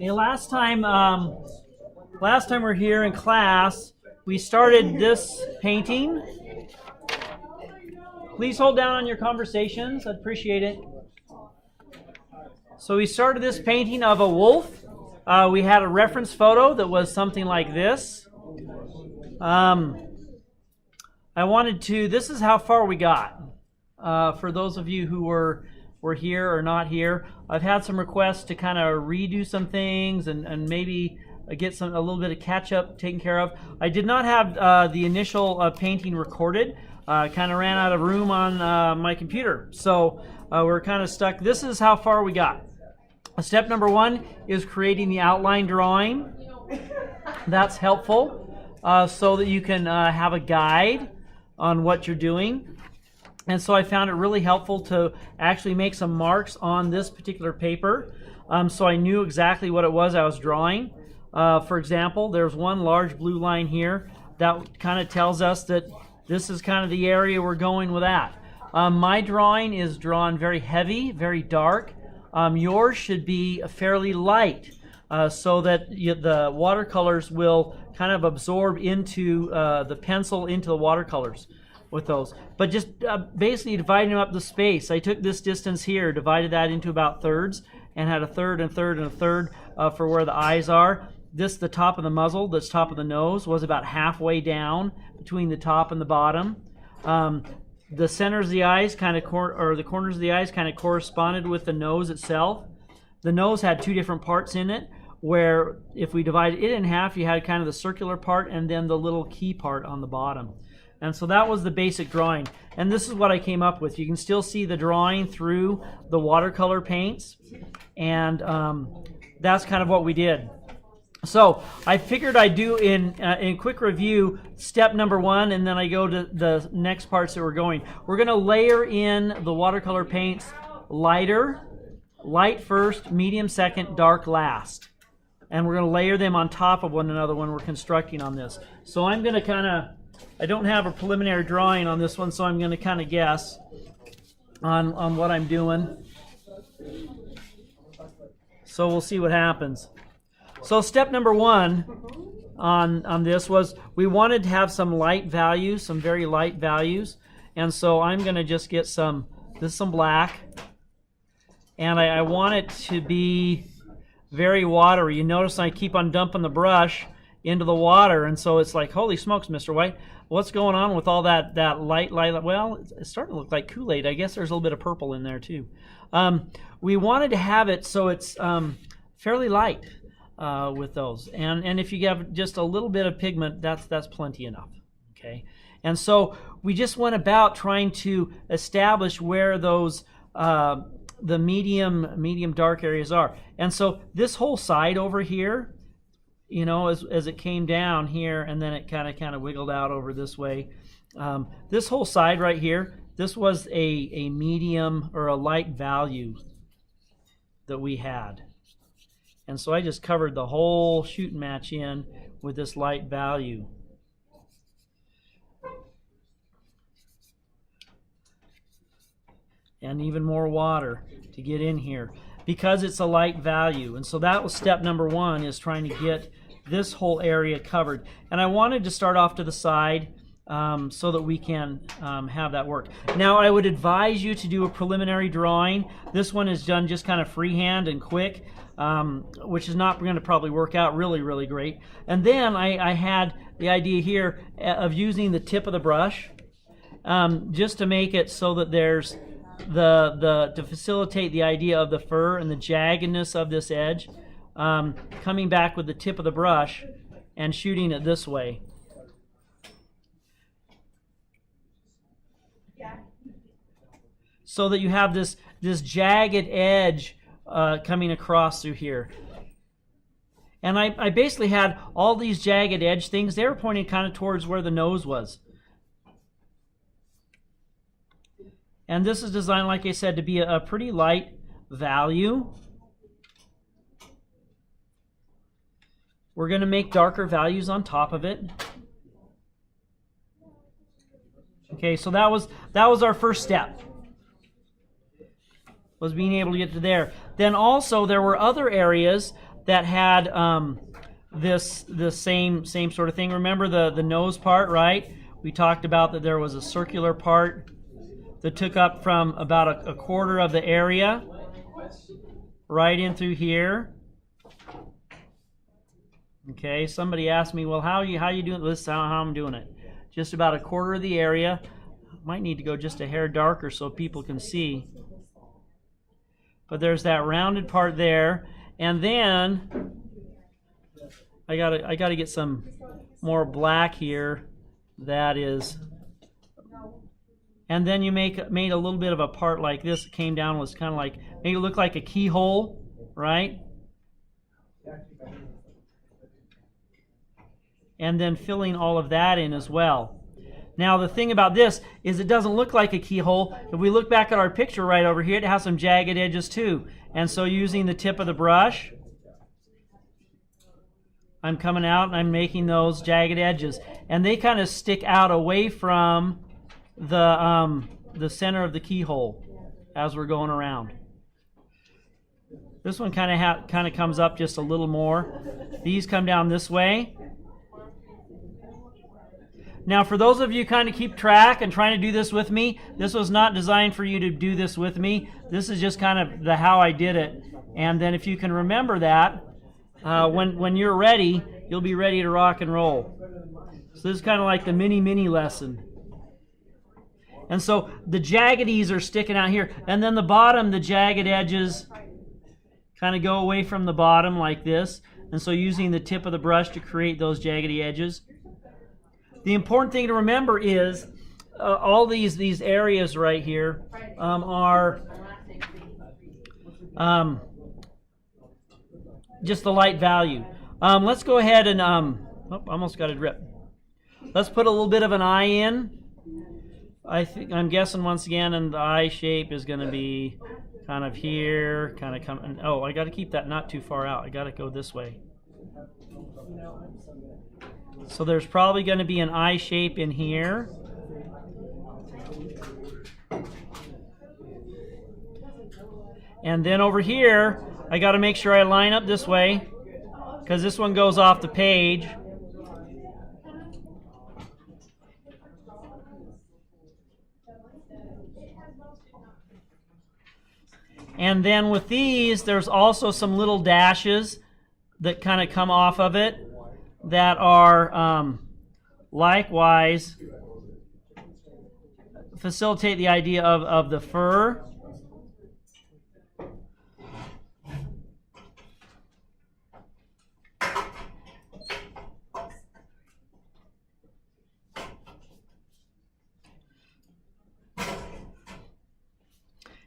Hey, last time we were here in class, we started this painting. Please hold down on your conversations. I'd appreciate it. So we started this painting of a wolf. We had a reference photo that was something like this. This is how far we got. For those of you who were here or not here, I've had some requests to kind of redo some things and maybe get a little bit of catch up taken care of. I did not have the initial painting recorded. Kind of ran out of room on my computer, so we're kind of stuck. This is how far we got. Step number 1 is creating the outline drawing. That's helpful so that you can have a guide on what you're doing. And so I found it really helpful to actually make some marks on this particular paper so I knew exactly what it was I was drawing. For example, there's one large blue line here that kind of tells us that this is kind of the area we're going with that. My drawing is drawn very heavy, very dark. Yours should be fairly light so that the watercolors will kind of absorb into the pencil, into the watercolors with those. But just basically dividing up the space. I took this distance here, divided that into about thirds, and had a third and a third and a third for where the eyes are. The top of the muzzle, this top of the nose, was about halfway down between the top and the bottom. The centers of the eyes the corners of the eyes kind of corresponded with the nose itself. The nose had two different parts in it, where if we divided it in half, you had kind of the circular part and then the little key part on the bottom. And so that was the basic drawing. And this is what I came up with. You can still see the drawing through the watercolor paints. And that's kind of what we did. So I figured I'd do in quick review step number 1, and then I go to the next parts that we're going. We're going to layer in the watercolor paints light first, medium second, dark last. And we're going to layer them on top of one another when we're constructing on this. So I'm going to I don't have a preliminary drawing on this one, so I'm going to kind of guess on what I'm doing. So we'll see what happens. So step number 1 on this was we wanted to have some light values, some very light values. And so I'm going to just get some black. And I want it to be very watery. You notice I keep on dumping the brush into the water, and so it's like, holy smokes, Mr. White, what's going on with all that light? Well, it's starting to look like Kool-Aid. I guess there's a little bit of purple in there too. We wanted to have it so it's fairly light with those, and if you have just a little bit of pigment, that's plenty enough. Okay, and so we just went about trying to establish where those the medium dark areas are. And so this whole side over here, you know, as it came down here and then it kind of wiggled out over this way. This whole side right here, this was a medium or a light value that we had. And so I just covered the whole shooting match in with this light value. And even more water to get in here because it's a light value. And so that was step number 1, is trying to get this whole area covered. And I wanted to start off to the side so that we can have that work. Now I would advise you to do a preliminary drawing. This one is done just kind of freehand and quick, which is not going to probably work out really great. And then I had the idea here of using the tip of the brush just to make it so that there's to facilitate the idea of the fur and the jaggedness of this edge, coming back with the tip of the brush and shooting it this way. So that you have this jagged edge coming across through here. And I basically had all these jagged edge things. They were pointing kind of towards where the nose was. And this is designed, like I said, to be a pretty light value. We're going to make darker values on top of it. Okay, so that was our first step. was being able to get to there. Then also there were other areas that had this same sort of thing. Remember the nose part, right? We talked about that there was a circular part that took up from about a quarter of the area, right in through here. Okay, somebody asked me, well, how you doing this? How I'm doing it? Just about a quarter of the area. Might need to go just a hair darker so people can see. But there's that rounded part there, and then I gotta get some more black here. That is, and then you made a little bit of a part like this. It came down, was kind of like, made it look like a keyhole, right? And then filling all of that in as well. Now the thing about this is it doesn't look like a keyhole. If we look back at our picture right over here, it has some jagged edges too. And so using the tip of the brush, I'm coming out and I'm making those jagged edges. And they kind of stick out away from the center of the keyhole as we're going around. This one kind of comes up just a little more. These come down this way. Now, for those of you kind of keep track and trying to do this with me, this was not designed for you to do this with me. This is just kind of how I did it. And then if you can remember that, when you're ready, you'll be ready to rock and roll. So this is kind of like the mini lesson. And so the jaggedies are sticking out here. And then the bottom, the jagged edges kind of go away from the bottom like this. And so using the tip of the brush to create those jaggedy edges. The important thing to remember is all these areas right here are just the light value. Let's go ahead and almost got it ripped. Let's put a little bit of an eye in. I'm guessing once again, and the eye shape is going to be kind of here, kind of coming. Oh, I got to keep that not too far out. I got to go this way. So there's probably going to be an eye shape in here. And then over here, I got to make sure I line up this way because this one goes off the page. And then with these, there's also some little dashes that kind of come off of it that are likewise facilitate the idea of the fur.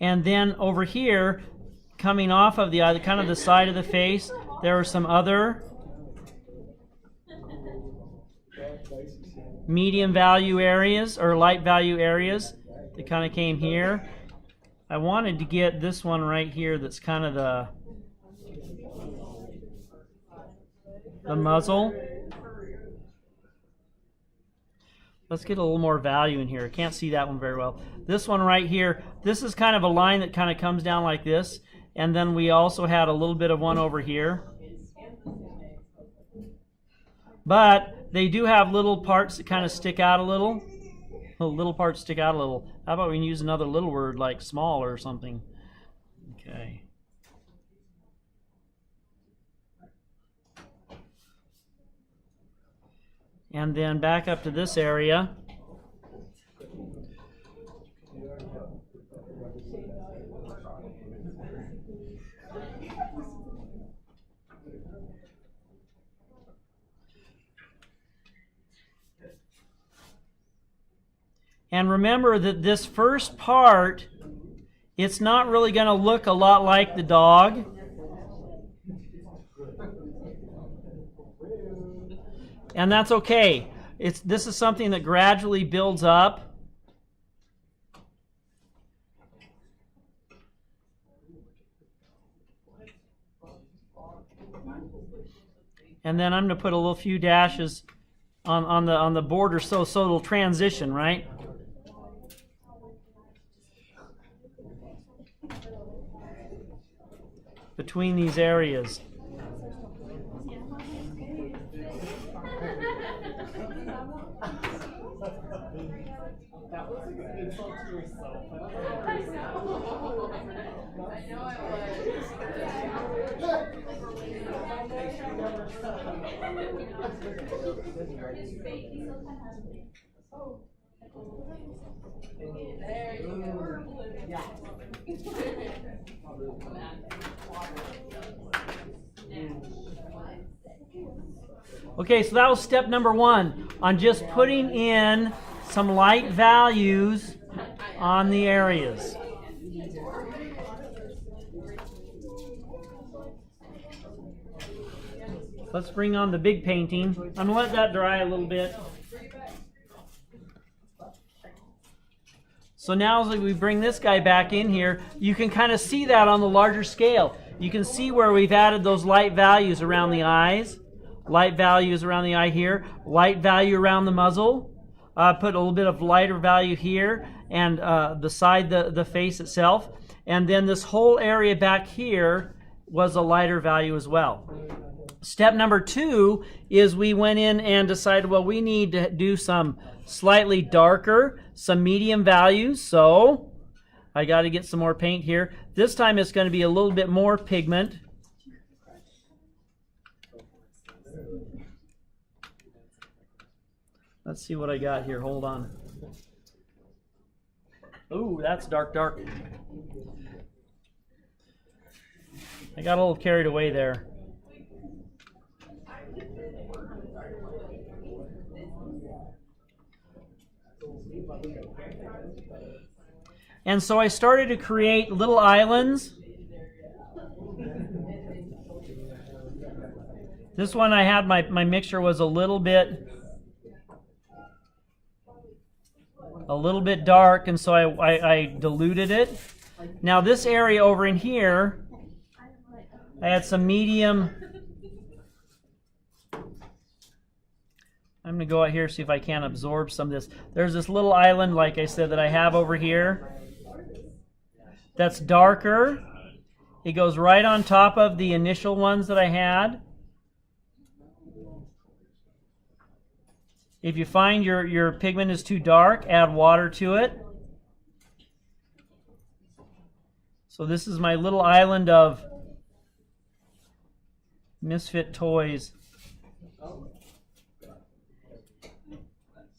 And then over here, coming off of the kind of the side of the face, there are some other medium value areas or light value areas that kind of came here. I wanted to get this one right here that's kind of the muzzle. Let's get a little more value in here. I can't see that one very well. This one right here, this is kind of a line that kind of comes down like this. And then we also had a little bit of one over here. But they do have little parts that kind of stick out a little. Little parts stick out a little. How about we use another little word like small or something? Okay. And then back up to this area. And remember that this first part, it's not really going to look a lot like the dog. And that's okay. This is something that gradually builds up. And then I'm going to put a little few dashes on the border so it'll transition, right? Between these areas. Okay, so that was step number 1 on just putting in some light values on the areas. Let's bring on the big painting. I'm going to let that dry a little bit. So now as we bring this guy back in here, you can kind of see that on the larger scale. You can see where we've added those light values around the eyes, light values around the eye here, light value around the muzzle. Put a little bit of lighter value here and beside the face itself. And then this whole area back here was a lighter value as well. Step number 2 is we went in and decided, well, we need to do some slightly darker, some medium values. So I got to get some more paint here. This time it's going to be a little bit more pigment. Let's see what I got here. Hold on. Ooh, that's dark, dark. I got a little carried away there. And so I started to create little islands. This one I had, my mixture was a little bit dark, and so I diluted it. Now this area over in here, I had some medium. I'm going to go out here and see if I can absorb some of this. There's this little island, like I said, that I have over here. That's darker. It goes right on top of the initial ones that I had. If you find your pigment is too dark, add water to it. So this is my little island of misfit toys.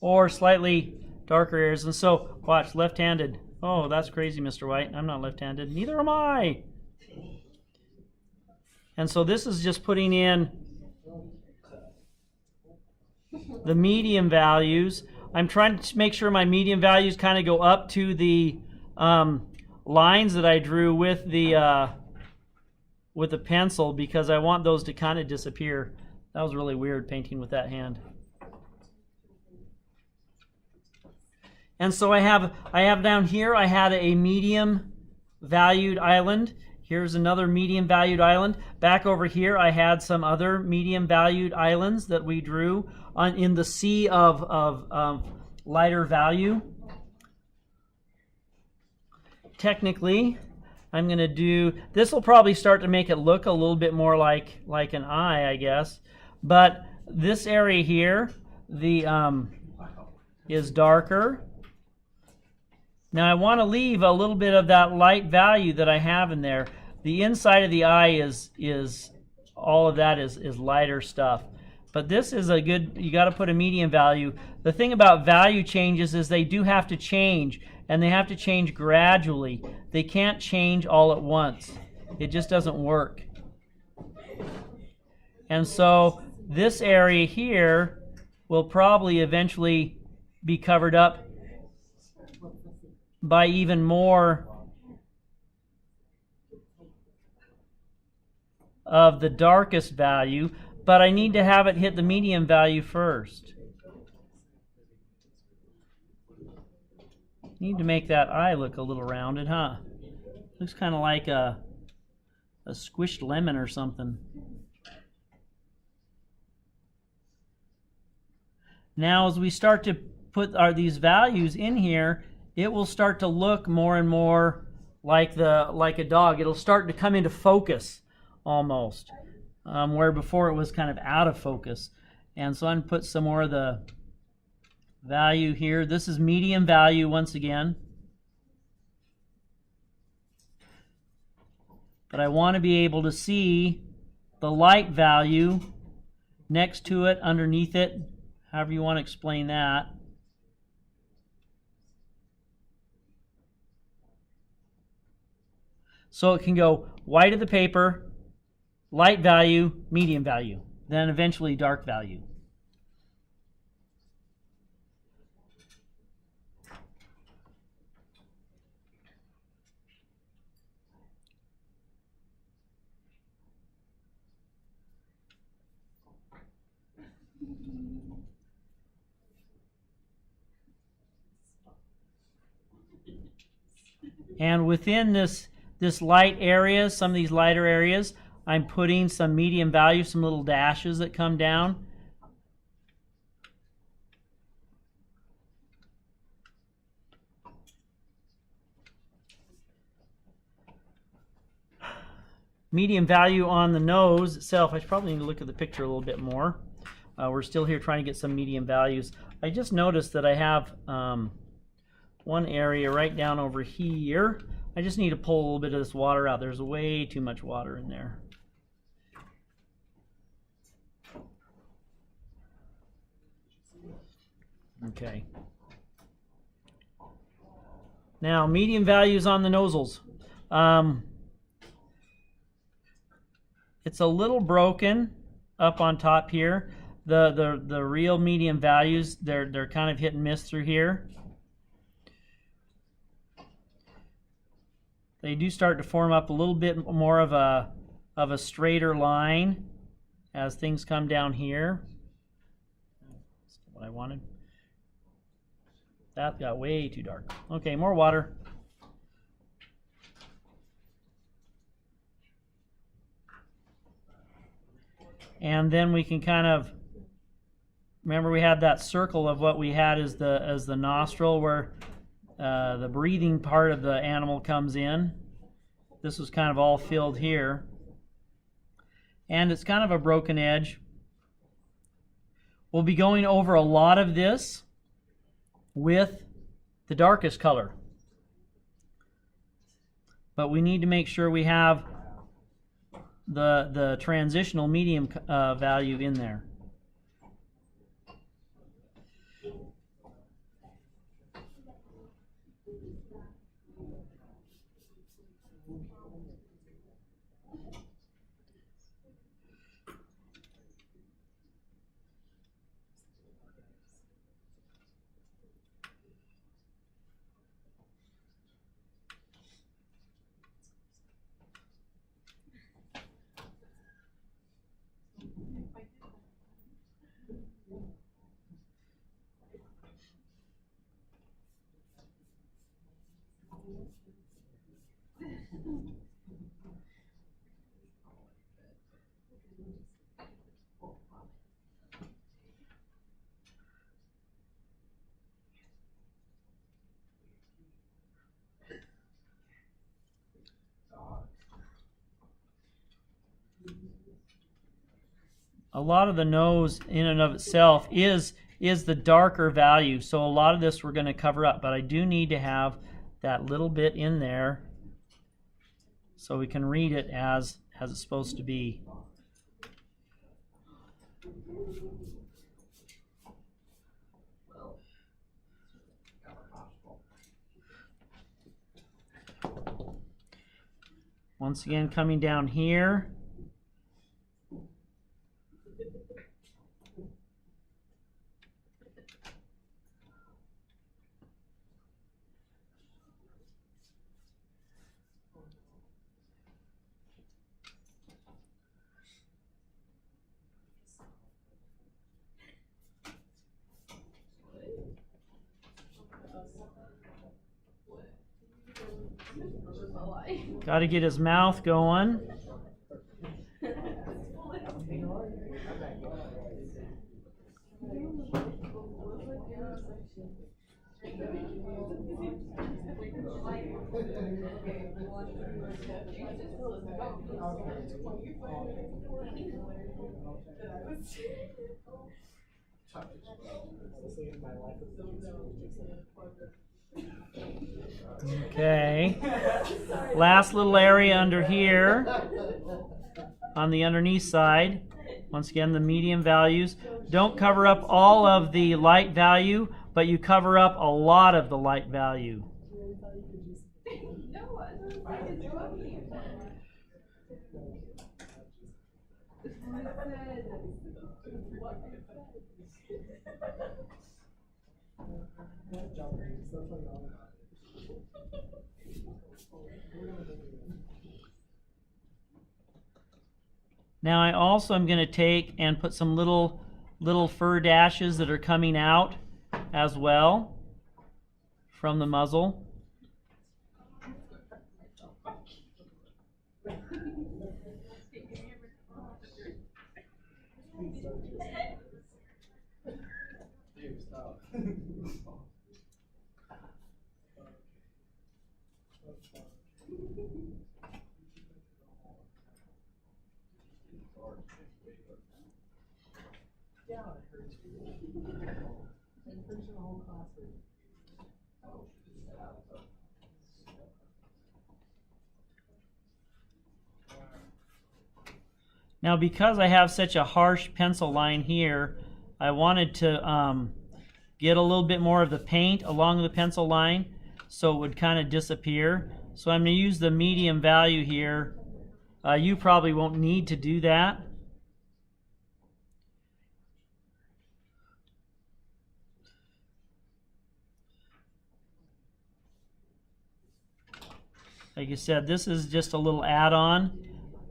Or slightly darker areas. And so, watch, left-handed. Oh, that's crazy, Mr. White. I'm not left-handed. Neither am I. And so this is just putting in the medium values. I'm trying to make sure my medium values kind of go up to the lines that I drew with the pencil, because I want those to kind of disappear. That was really weird painting with that hand. And so I have down here, I had a medium valued island. Here's another medium valued island. Back over here, I had some other medium valued islands that we drew in the sea of lighter value. Technically, I'm going to do, this will probably start to make it look a little bit more like an eye, I guess. But this area here, is darker. Now I want to leave a little bit of that light value that I have in there. The inside of the eye is all of that is lighter stuff. But this is a good, you got to put a medium value. The thing about value changes is they do have to change, and they have to change gradually. They can't change all at once. It just doesn't work. And so this area here will probably eventually be covered up by even more of the darkest value, but I need to have it hit the medium value first. Need to make that eye look a little rounded, huh? Looks kind of like a squished lemon or something. Now as we start to put these values in here, it will start to look more and more like a dog. It'll start to come into focus almost, where before it was kind of out of focus. And so I'm going to put some more of the value here. This is medium value once again. but I want to be able to see the light value next to it, underneath it, however you want to explain that. So it can go white of the paper, light value, medium value, then eventually dark value. And within this light area, some of these lighter areas, I'm putting some medium value, some little dashes that come down. Medium value on the nose itself, I probably need to look at the picture a little bit more. We're still here trying to get some medium values. I just noticed that I have one area right down over here. I just need to pull a little bit of this water out. There's way too much water in there. Okay. Now, medium values on the nozzles. It's a little broken up on top here. The real medium values, they're kind of hit and miss through here. They do start to form up a little bit more of a straighter line as things come down here. That's what I wanted. That got way too dark. Okay, more water. And then we can kind of, remember we had that circle of what we had as the nostril where the breathing part of the animal comes in. This was kind of all filled here. And it's kind of a broken edge. We'll be going over a lot of this with the darkest color. But we need to make sure we have the transitional medium value in there. A lot of the nose in and of itself is the darker value, so a lot of this we're going to cover up, but I do need to have that little bit in there so we can read it as it's supposed to be. Once again, coming down here. Got to get his mouth going. Okay. Last little area under here on the underneath side. Once again, the medium values. Don't cover up all of the light value, but you cover up a lot of the light value. Now I also am going to take and put some little fur dashes that are coming out as well from the muzzle. Now, because I have such a harsh pencil line here, I wanted to get a little bit more of the paint along the pencil line so it would kind of disappear. So I'm going to use the medium value here. You probably won't need to do that. Like I said, this is just a little add-on.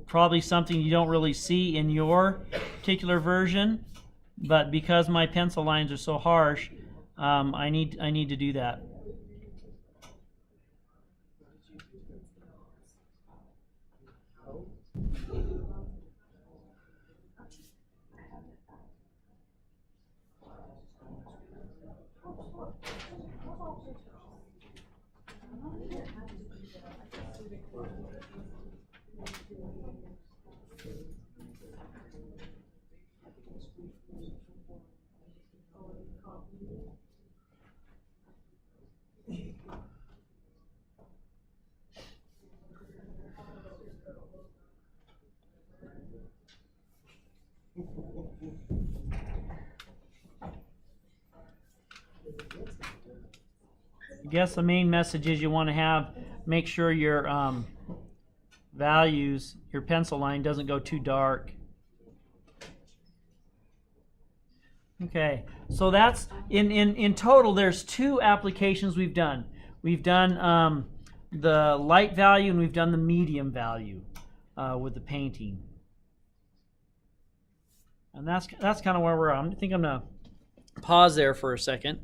Probably something you don't really see in your particular version, but because my pencil lines are so harsh, I need to do that. I guess the main message is you want to make sure your values, your pencil line doesn't go too dark. Okay, so that's in total there's 2 applications we've done. We've done the light value and we've done the medium value with the painting. And that's kind of where we're at. I think I'm going to pause there for a second.